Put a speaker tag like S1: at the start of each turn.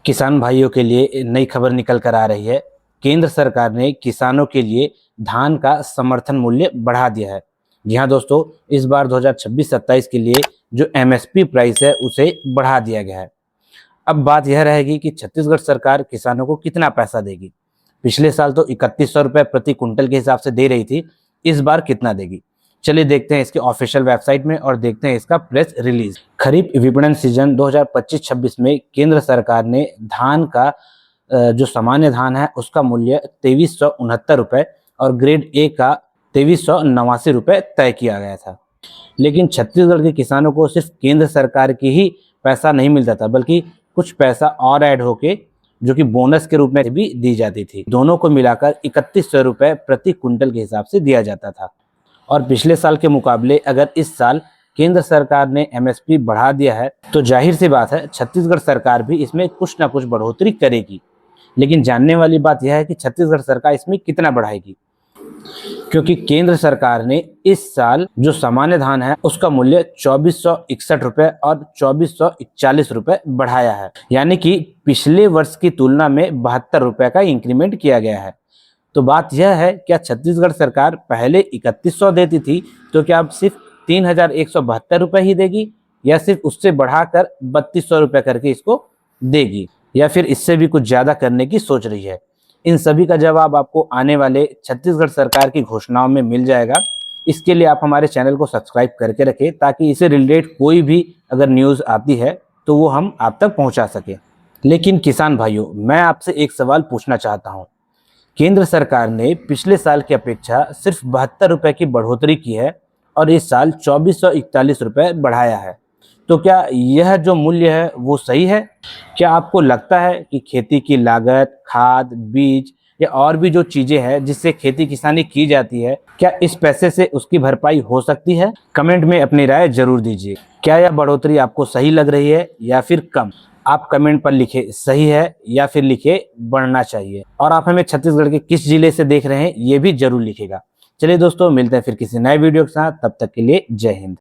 S1: किसान भाइयों के लिए नई खबर निकल कर आ रही है। केंद्र सरकार ने किसानों के लिए धान का समर्थन मूल्य बढ़ा दिया है। जी हाँ दोस्तों, इस बार 2026-27 के लिए जो एमएसपी प्राइस है उसे बढ़ा दिया गया है। अब बात यह रहेगी कि छत्तीसगढ़ सरकार किसानों को कितना पैसा देगी। पिछले साल तो 3100 रुपये प्रति कुंटल के हिसाब से दे रही थी, इस बार कितना देगी। चलिए देखते हैं इसके ऑफिशियल वेबसाइट में और देखते हैं इसका प्रेस रिलीज। खरीफ विपणन सीजन 2025-26 में केंद्र सरकार ने धान का जो सामान्य धान है उसका मूल्य 2369 रुपये और ग्रेड ए का 2389 रुपये तय किया गया था। लेकिन छत्तीसगढ़ के किसानों को सिर्फ केंद्र सरकार की ही पैसा नहीं मिलता था, बल्कि कुछ पैसा और ऐड होके जो कि बोनस के रूप में भी दी जाती थी। दोनों को मिलाकर 3100 रुपये प्रति कुंटल के हिसाब से दिया जाता था। और पिछले साल के मुकाबले अगर इस साल केंद्र सरकार ने एमएसपी बढ़ा दिया है तो जाहिर सी बात है छत्तीसगढ़ सरकार भी इसमें कुछ ना कुछ बढ़ोतरी करेगी। लेकिन जानने वाली बात यह है कि छत्तीसगढ़ सरकार इसमें कितना बढ़ाएगी, क्योंकि केंद्र सरकार ने इस साल जो सामान्य धान है उसका मूल्य 2461 रुपये और 2441 रुपये बढ़ाया है, यानी कि पिछले वर्ष की तुलना में 72 रुपये का इंक्रीमेंट किया गया है। तो बात यह है, क्या छत्तीसगढ़ सरकार पहले 3100 देती थी तो क्या अब सिर्फ 3172 रुपये ही देगी, या सिर्फ उससे बढ़ाकर 3200 रुपये करके इसको देगी, या फिर इससे भी कुछ ज़्यादा करने की सोच रही है। इन सभी का जवाब आपको आने वाले छत्तीसगढ़ सरकार की घोषणाओं में मिल जाएगा। इसके लिए आप हमारे चैनल को सब्सक्राइब करके रखें ताकि इससे रिलेटेड कोई भी अगर न्यूज़ आती है तो वो हम आप तक पहुंचा सकें। लेकिन किसान भाइयों, मैं आपसे एक सवाल पूछना चाहता हूं। केंद्र सरकार ने पिछले साल की अपेक्षा सिर्फ 72 रुपये की बढ़ोतरी की है और इस साल 2441 रुपये बढ़ाया है। तो क्या यह जो मूल्य है वो सही है? क्या आपको लगता है कि खेती की लागत, खाद, बीज या और भी जो चीजें हैं जिससे खेती किसानी की जाती है, क्या इस पैसे से उसकी भरपाई हो सकती है? कमेंट में अपनी राय जरूर दीजिए। क्या यह बढ़ोतरी आपको सही लग रही है या फिर कम? आप कमेंट पर लिखे सही है या फिर लिखे बढ़ना चाहिए। और आप हमें छत्तीसगढ़ के किस जिले से देख रहे हैं ये भी जरूर लिखेगा। चलिए दोस्तों, मिलते हैं फिर किसी नए वीडियो के साथ। तब तक के लिए जय हिंद।